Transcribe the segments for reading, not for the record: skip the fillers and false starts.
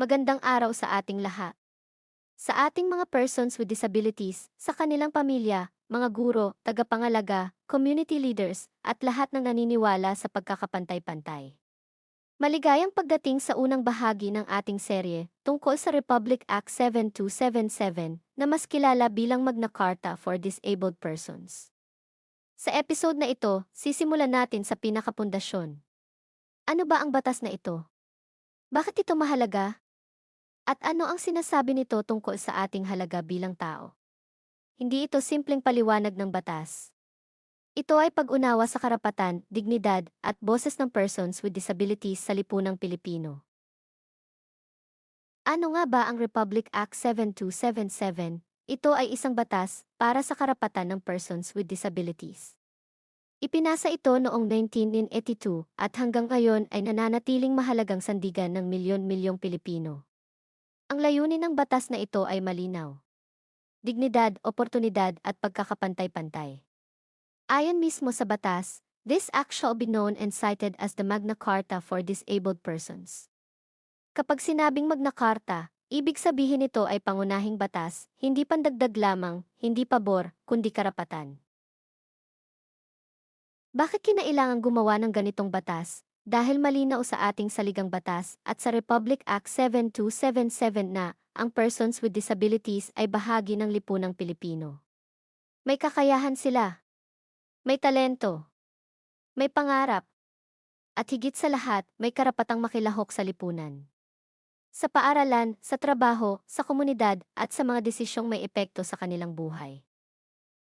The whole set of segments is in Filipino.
Magandang araw sa ating lahat. Sa ating mga persons with disabilities, sa kanilang pamilya, mga guro, tagapangalaga, community leaders, at lahat ng naniniwala sa pagkakapantay-pantay. Maligayang pagdating sa unang bahagi ng ating serye tungkol sa Republic Act 7277 na mas kilala bilang Magna Carta for Disabled Persons. Sa episode na ito, sisimulan natin sa pinakapundasyon. Ano ba ang batas na ito? Bakit ito mahalaga? At ano ang sinasabi nito tungkol sa ating halaga bilang tao? Hindi ito simpleng paliwanag ng batas. Ito ay pag-unawa sa karapatan, dignidad, at boses ng persons with disabilities sa lipunang Pilipino. Ano nga ba ang Republic Act 7277? Ito ay isang batas para sa karapatan ng persons with disabilities. Ipinasa ito noong 1982 at hanggang ngayon ay nananatiling mahalagang sandigan ng milyon-milyong Pilipino. Ang layunin ng batas na ito ay malinaw: dignidad, oportunidad at pagkakapantay-pantay. Ayon mismo sa batas, this act shall be known and cited as the Magna Carta for Disabled Persons. Kapag sinabing Magna Carta, ibig sabihin nito ay pangunahing batas, hindi pandagdag lamang, hindi pabor, kundi karapatan. Bakit kinailangang gumawa ng ganitong batas? Dahil malinaw sa ating saligang batas at sa Republic Act 7277 na ang persons with disabilities ay bahagi ng lipunang Pilipino. May kakayahan sila, may talento, may pangarap, at higit sa lahat, may karapatang makilahok sa lipunan. Sa paaralan, sa trabaho, sa komunidad, at sa mga desisyong may epekto sa kanilang buhay.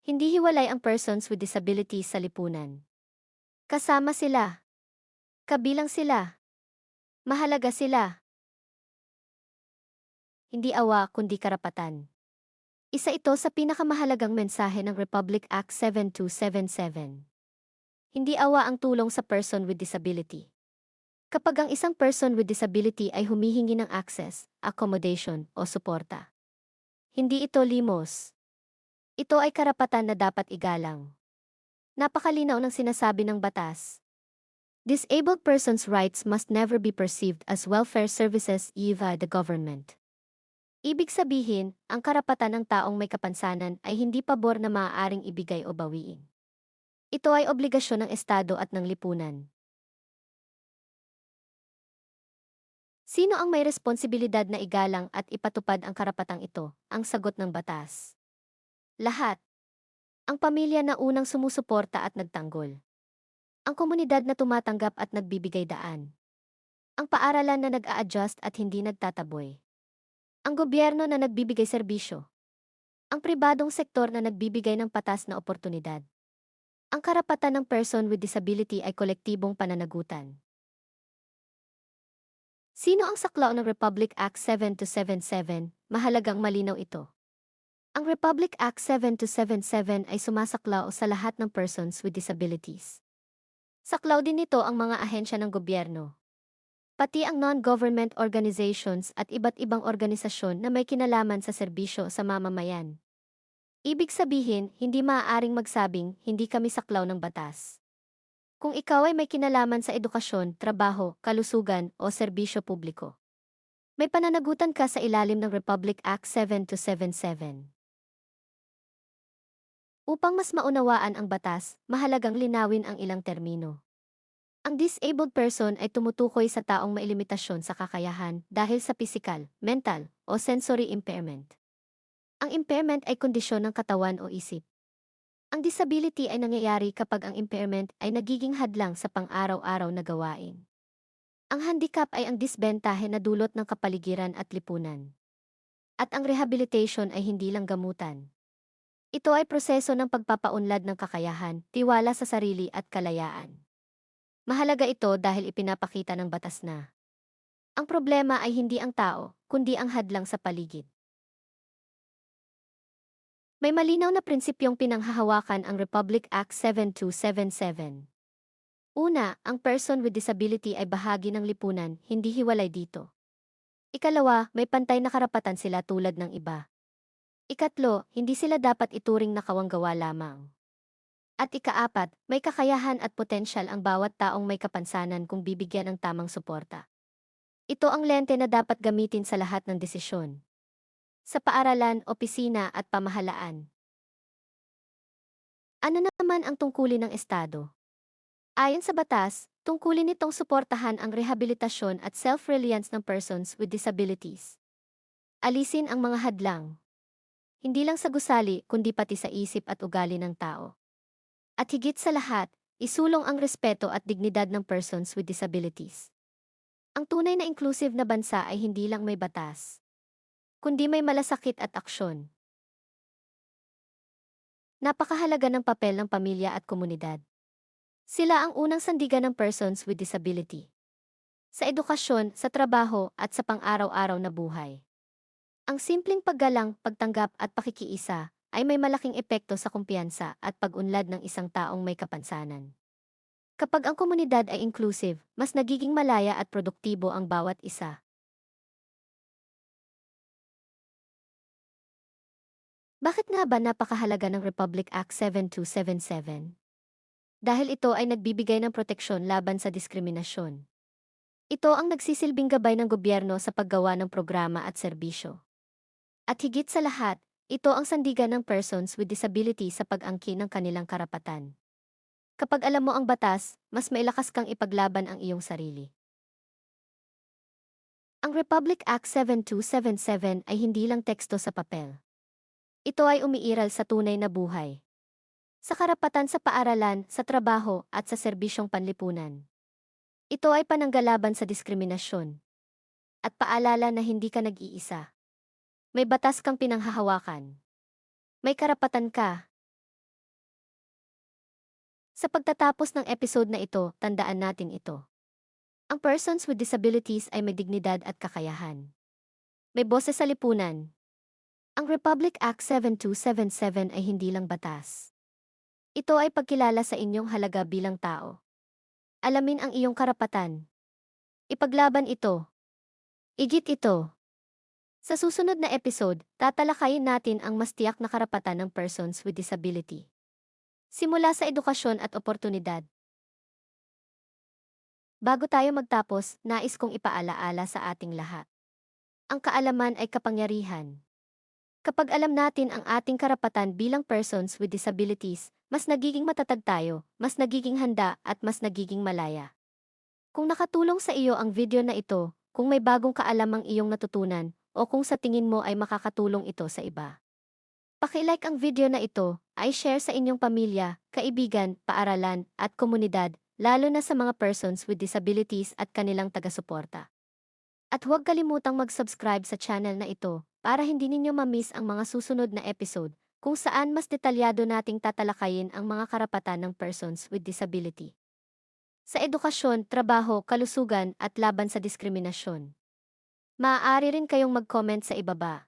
Hindi hiwalay ang persons with disabilities sa lipunan. Kasama sila. Kabilang sila. Mahalaga sila. Hindi awa kundi karapatan. Isa ito sa pinakamahalagang mensahe ng Republic Act 7277. Hindi awa ang tulong sa person with disability. Kapag ang isang person with disability ay humihingi ng access, accommodation, o suporta, hindi ito limos. Ito ay karapatan na dapat igalang. Napakalinaw ng sinasabi ng batas. Disabled persons' rights must never be perceived as welfare services by the government. Ibig sabihin, ang karapatan ng taong may kapansanan ay hindi pabor na maaaring ibigay o bawiin. Ito ay obligasyon ng Estado at ng lipunan. Sino ang may responsibilidad na igalang at ipatupad ang karapatang ito? Ang sagot ng batas. Lahat. Ang pamilya na unang sumusuporta at nagtanggol. Ang komunidad na tumatanggap at nagbibigay daan. Ang paaralan na nag-a-adjust at hindi nagtataboy. Ang gobyerno na nagbibigay serbisyo. Ang pribadong sektor na nagbibigay ng patas na oportunidad. Ang karapatan ng person with disability ay kolektibong pananagutan. Sino ang saklaw ng Republic Act 7277? Mahalagang malinaw ito. Ang Republic Act 7277 ay sumasaklaw sa lahat ng persons with disabilities. Saklaw din nito ang mga ahensya ng gobyerno, pati ang non-government organizations at iba't ibang organisasyon na may kinalaman sa serbisyo sa mamamayan. Ibig sabihin, hindi maaaring magsabing, hindi kami saklaw ng batas. Kung ikaw ay may kinalaman sa edukasyon, trabaho, kalusugan, o serbisyo publiko, may pananagutan ka sa ilalim ng Republic Act 7277. Upang mas maunawaan ang batas, mahalagang linawin ang ilang termino. Ang disabled person ay tumutukoy sa taong may limitasyon sa kakayahan dahil sa physical, mental, o sensory impairment. Ang impairment ay kondisyon ng katawan o isip. Ang disability ay nangyayari kapag ang impairment ay nagiging hadlang sa pang-araw-araw na gawain. Ang handicap ay ang disbentahe na dulot ng kapaligiran at lipunan. At ang rehabilitation ay hindi lang gamutan. Ito ay proseso ng pagpapaunlad ng kakayahan, tiwala sa sarili at kalayaan. Mahalaga ito dahil ipinapakita ng batas na ang problema ay hindi ang tao, kundi ang hadlang sa paligid. May malinaw na prinsipyong pinanghahawakan ang Republic Act 7277. Una, ang person with disability ay bahagi ng lipunan, hindi hiwalay dito. Ikalawa, may pantay na karapatan sila tulad ng iba. Ikatlo, hindi sila dapat ituring na kawanggawa lamang. At ikaapat, may kakayahan at potensyal ang bawat taong may kapansanan kung bibigyan ng tamang suporta. Ito ang lente na dapat gamitin sa lahat ng desisyon. Sa paaralan, opisina at pamahalaan. Ano naman ang tungkulin ng Estado? Ayon sa batas, tungkulin nitong suportahan ang rehabilitasyon at self-reliance ng persons with disabilities. Alisin ang mga hadlang. Hindi lang sa gusali kundi pati sa isip at ugali ng tao. At higit sa lahat, isulong ang respeto at dignidad ng persons with disabilities. Ang tunay na inclusive na bansa ay hindi lang may batas, kundi may malasakit at aksyon. Napakahalaga ng papel ng pamilya at komunidad. Sila ang unang sandigan ng persons with disability. Sa edukasyon, sa trabaho, at sa pang-araw-araw na buhay. Ang simpleng paggalang, pagtanggap at pakikiisa ay may malaking epekto sa kumpiyansa at pag-unlad ng isang taong may kapansanan. Kapag ang komunidad ay inclusive, mas nagiging malaya at produktibo ang bawat isa. Bakit nga ba napakahalaga ng Republic Act 7277? Dahil ito ay nagbibigay ng proteksyon laban sa diskriminasyon. Ito ang nagsisilbing gabay ng gobyerno sa paggawa ng programa at serbisyo. At higit sa lahat, ito ang sandigan ng persons with disability sa pag-angkin ng kanilang karapatan. Kapag alam mo ang batas, mas mailakas kang ipaglaban ang iyong sarili. Ang Republic Act 7277 ay hindi lang teksto sa papel. Ito ay umiiral sa tunay na buhay. Sa karapatan sa paaralan, sa trabaho, at sa serbisyong panlipunan. Ito ay pananggalaban sa diskriminasyon. At paalala na hindi ka nag-iisa. May batas kang pinanghahawakan. May karapatan ka. Sa pagtatapos ng episode na ito, tandaan natin ito. Ang persons with disabilities ay may dignidad at kakayahan. May boses sa lipunan. Ang Republic Act 7277 ay hindi lang batas. Ito ay pagkilala sa inyong halaga bilang tao. Alamin ang iyong karapatan. Ipaglaban ito. Igit ito. Sa susunod na episode, tatalakayin natin ang mas tiyak na karapatan ng persons with disability. Simula sa edukasyon at oportunidad. Bago tayo magtapos, nais kong ipaalaala sa ating lahat. Ang kaalaman ay kapangyarihan. Kapag alam natin ang ating karapatan bilang persons with disabilities, mas nagiging matatag tayo, mas nagiging handa at mas nagiging malaya. Kung nakatulong sa iyo ang video na ito, kung may bagong kaalamang iyong natutunan, o kung sa tingin mo ay makakatulong ito sa iba. Paki-like ang video na ito, ay share sa inyong pamilya, kaibigan, paaralan, at komunidad, lalo na sa mga persons with disabilities at kanilang taga-suporta. At huwag kalimutang mag-subscribe sa channel na ito para hindi ninyo ma-miss ang mga susunod na episode kung saan mas detalyado nating tatalakayin ang mga karapatan ng persons with disability. Sa edukasyon, trabaho, kalusugan at laban sa diskriminasyon. Maaari rin kayong mag-comment sa ibaba.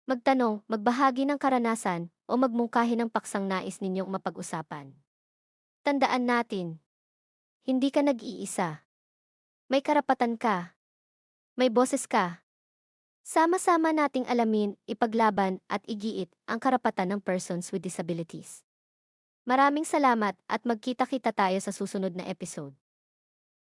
Magtanong, magbahagi ng karanasan, o magmungkahi ng paksang nais ninyong mapag-usapan. Tandaan natin, hindi ka nag-iisa. May karapatan ka. May boses ka. Sama-sama nating alamin, ipaglaban at igiit ang karapatan ng persons with disabilities. Maraming salamat at magkita-kita tayo sa susunod na episode.